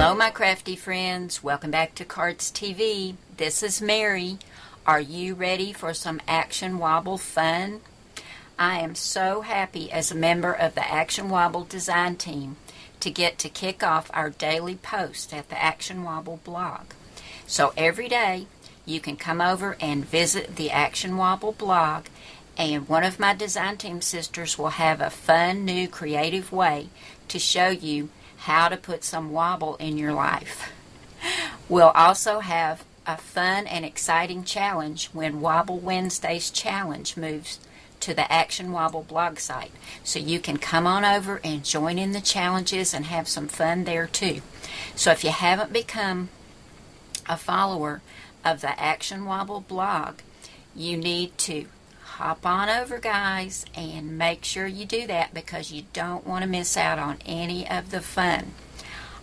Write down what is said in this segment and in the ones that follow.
Hello my crafty friends, welcome back to Cardz TV. This is Mary. Are you ready for some Action Wobble fun? I am so happy as a member of the Action Wobble design team to get to kick off our daily post at the Action Wobble blog. So every day you can come over and visit the Action Wobble blog, and one of my design team sisters will have a fun new creative way to show you how to put some wobble in your life. We'll also have a fun and exciting challenge when Wobble Wednesday's challenge moves to the Action Wobble blog site. So you can come on over and join in the challenges and have some fun there too. So if you haven't become a follower of the Action Wobble blog, you need to hop on over, guys, and make sure you do that because you don't want to miss out on any of the fun.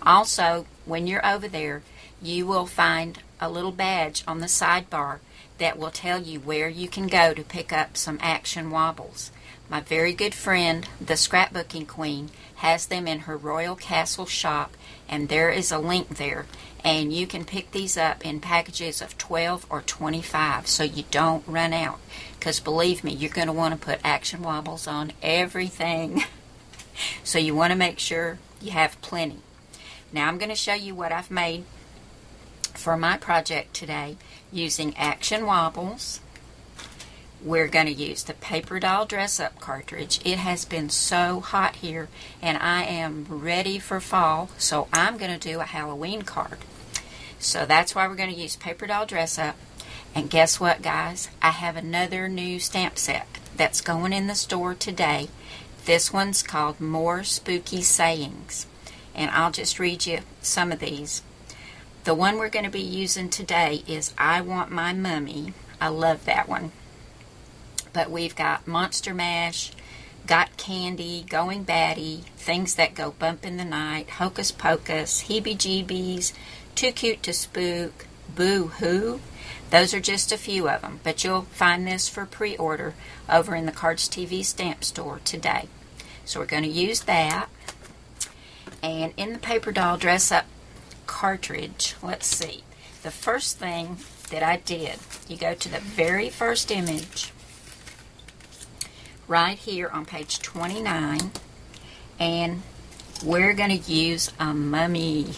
Also, when you're over there, you will find a little badge on the sidebar that will tell you where you can go to pick up some Action Wobbles. My very good friend, the Scrapbooking Queen, has them in her Royal Castle shop, and there is a link there. And you can pick these up in packages of 12 or 25 so you don't run out. Because believe me, you're going to want to put Action Wobbles on everything. So you want to make sure you have plenty. Now I'm going to show you what I've made for my project today using Action Wobbles. We're going to use the Paper Doll Dress Up cartridge. It has been so hot here and I am ready for fall, so I'm going to do a Halloween card. So that's why we're going to use Paper Doll Dress Up. And guess what, guys? I have another new stamp set that's going in the store today. This one's called More Spooky Sayings. And I'll just read you some of these. The one we're going to be using today is I Want My Mummy. I love that one. But we've got Monster Mash, Got Candy, Going Batty, Things That Go Bump in the Night, Hocus Pocus, Heebie-Jeebies, Too Cute to Spook, Boo-Hoo. Those are just a few of them, but you'll find this for pre-order over in the Cardz TV stamp store today. So we're going to use that. And in the Paper Doll Dress Up cartridge, let's see. The first thing that I did, you go to the very first image right here on page 29, and we're going to use a mummy.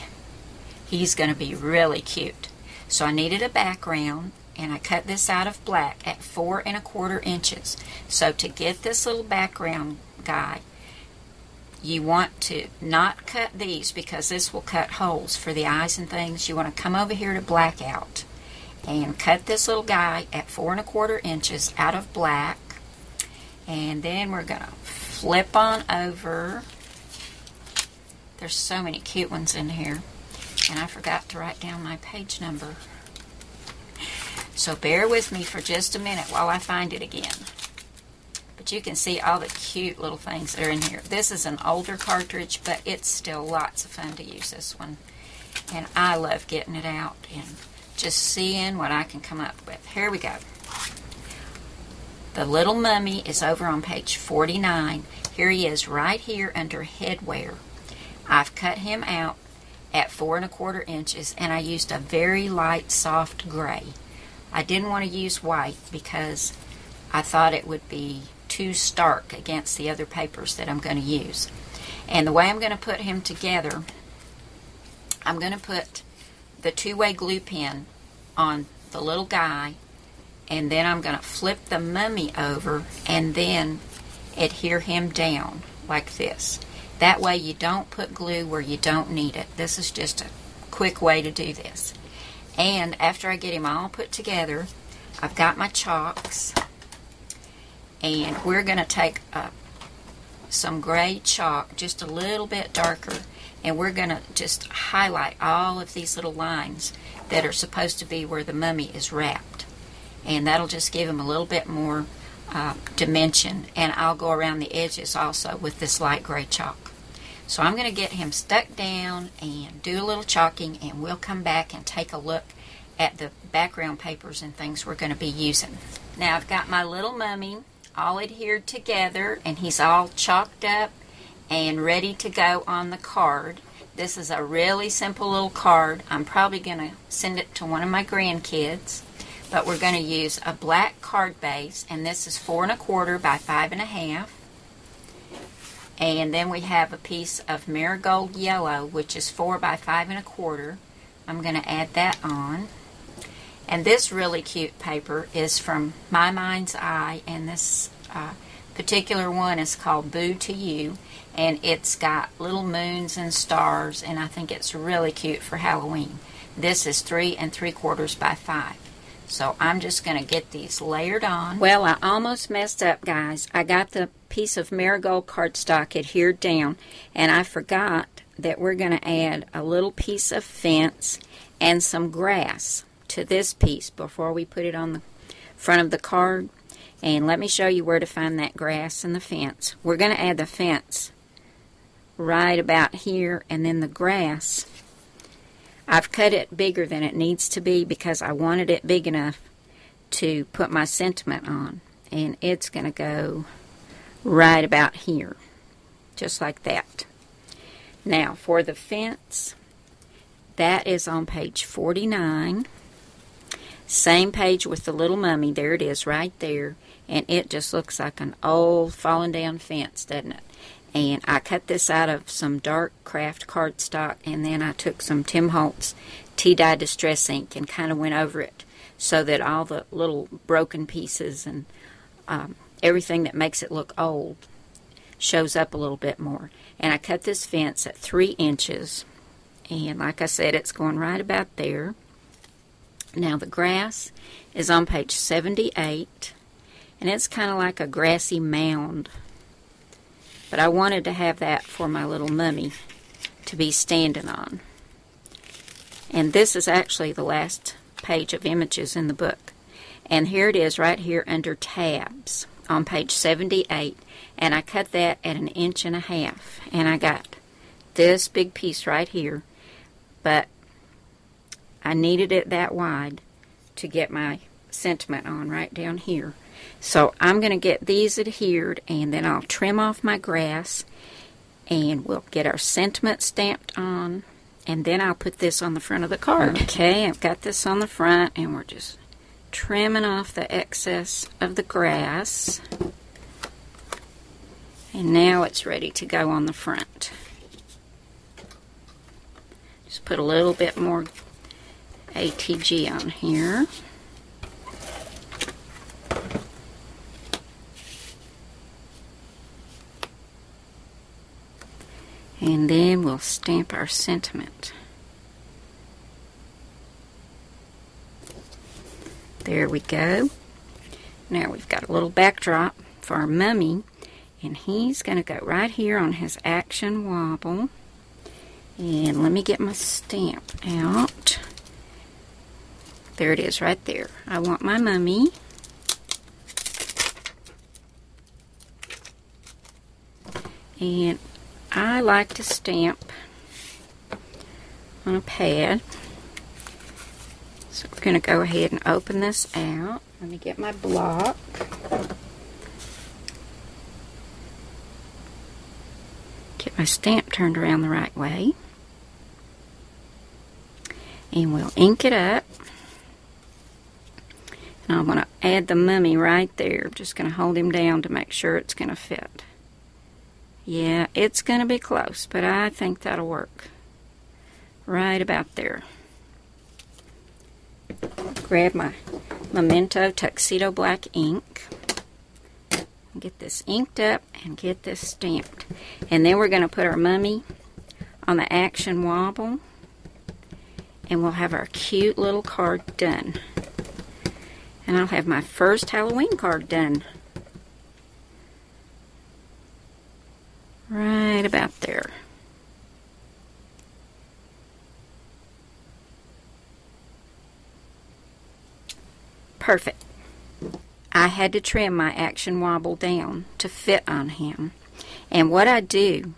He's going to be really cute. So I needed a background, and I cut this out of black at 4 1/4 inches. So to get this little background guy, you want to not cut these because this will cut holes for the eyes and things. You want to come over here to blackout and cut this little guy at 4 1/4 inches out of black. And then we're going to flip on over. There's so many cute ones in here. And I forgot to write down my page number. So bear with me for just a minute while I find it again. But you can see all the cute little things that are in here. This is an older cartridge, but it's still lots of fun to use this one. And I love getting it out and just seeing what I can come up with. Here we go. The little mummy is over on page 49. Here he is right here under headwear. I've cut him out at 4 1/4 inches, and I used a very light, soft gray. I didn't want to use white because I thought it would be too stark against the other papers that I'm going to use. And the way I'm going to put him together, I'm going to put the two-way glue pen on the little guy, and then I'm going to flip the mummy over and then adhere him down like this. That way you don't put glue where you don't need it. This is just a quick way to do this. And after I get him all put together, I've got my chalks, and we're going to take some gray chalk, just a little bit darker, and we're going to just highlight all of these little lines that are supposed to be where the mummy is wrapped. And that'll just give him a little bit more dimension. And I'll go around the edges also with this light gray chalk. So I'm going to get him stuck down and do a little chalking, and we'll come back and take a look at the background papers and things we're going to be using. Now I've got my little mummy all adhered together, and he's all chalked up and ready to go on the card. This is a really simple little card. I'm probably going to send it to one of my grandkids. But we're going to use a black card base, and this is 4 1/4 by 5 1/2. And then we have a piece of marigold yellow, which is 4 by 5 1/4. I'm going to add that on. And this really cute paper is from My Mind's Eye, and this particular one is called Boo to You, and it's got little moons and stars, and I think it's really cute for Halloween. This is 3 3/4 by 5. So I'm just going to get these layered on. Well, I almost messed up, guys. I got the piece of marigold cardstock adhered down, and I forgot that we're going to add a little piece of fence and some grass to this piece before we put it on the front of the card. And let me show you where to find that grass and the fence. We're going to add the fence right about here, and then the grass, I've cut it bigger than it needs to be because I wanted it big enough to put my sentiment on. And it's going to go right about here, just like that. Now, for the fence, that is on page 49. Same page with the little mummy. There it is right there. And it just looks like an old fallen down fence, doesn't it? And I cut this out of some dark craft cardstock, and then I took some Tim Holtz tea-dye distress ink and kind of went over it so that all the little broken pieces and everything that makes it look old shows up a little bit more. And I cut this fence at 3 inches, and like I said, it's going right about there. Now the grass is on page 78, and it's kind of like a grassy mound. But I wanted to have that for my little mummy to be standing on. And this is actually the last page of images in the book. And here it is right here under tabs on page 78. And I cut that at 1.5 inches. And I got this big piece right here. But I needed it that wide to get my sentiment on right down here. So I'm going to get these adhered, and then I'll trim off my grass, and we'll get our sentiment stamped on, and then I'll put this on the front of the card. Okay, I've got this on the front, and we're just trimming off the excess of the grass. And now it's ready to go on the front. Just put a little bit more ATG on here. And then we'll stamp our sentiment. There we go. Now we've got a little backdrop for our mummy, and he's going to go right here on his action wobble. And let me get my stamp out. There it is right there. I want my mummy. And I like to stamp on a pad. So we're going to go ahead and open this out. Let me get my block. Get my stamp turned around the right way. And we'll ink it up. And I'm going to add the mummy right there. I'm just going to hold him down to make sure it's going to fit. Yeah, it's going to be close, but I think that'll work. Right about there. Grab my Memento Tuxedo Black ink. Get this inked up and get this stamped. And then we're going to put our mummy on the action wobble. And we'll have our cute little card done. And I'll have my first Halloween card done. Right about there. Perfect. I had to trim my action wobble down to fit on him. And what I do,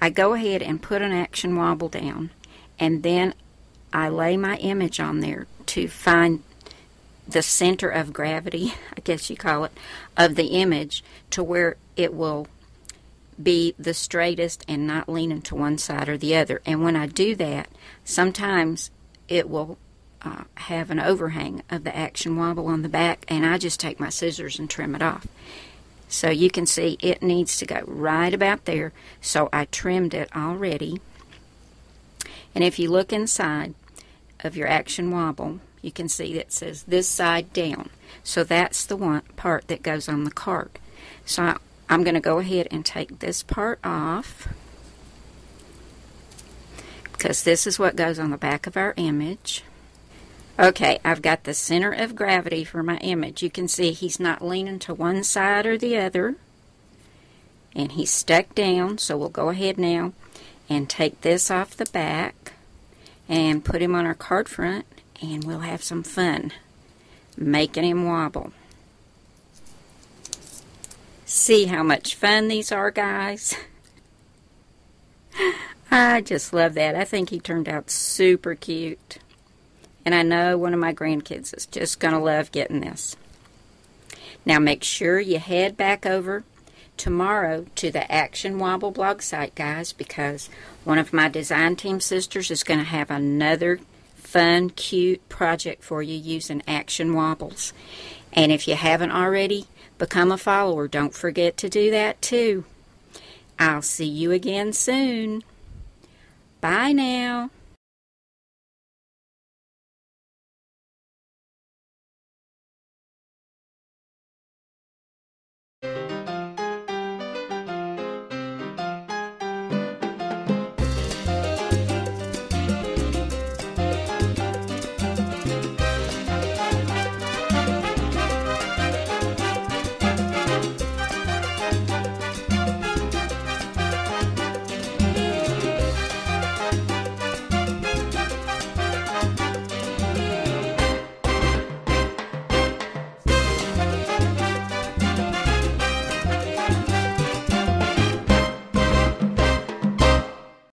I go ahead and put an action wobble down, and then I lay my image on there to find the center of gravity, I guess you call it, of the image to where it will be the straightest and not leaning to one side or the other. And when I do that, sometimes it will have an overhang of the Action Wobble on the back, and I just take my scissors and trim it off. So you can see it needs to go right about there, so I trimmed it already. And if you look inside of your Action Wobble, you can see that it says this side down. So that's the one part that goes on the cart. So I'm going to go ahead and take this part off, because this is what goes on the back of our image. Okay, I've got the center of gravity for my image. You can see he's not leaning to one side or the other, and he's stuck down. So we'll go ahead now and take this off the back and put him on our cart front, and we'll have some fun making him wobble. See how much fun these are, guys? I just love that. I think he turned out super cute. And I know one of my grandkids is just going to love getting this. Now make sure you head back over tomorrow to the Action Wobble blog site, guys, because one of my design team sisters is going to have another fun, cute project for you using Action Wobbles. And if you haven't already become a follower, don't forget to do that too. I'll see you again soon. Bye now.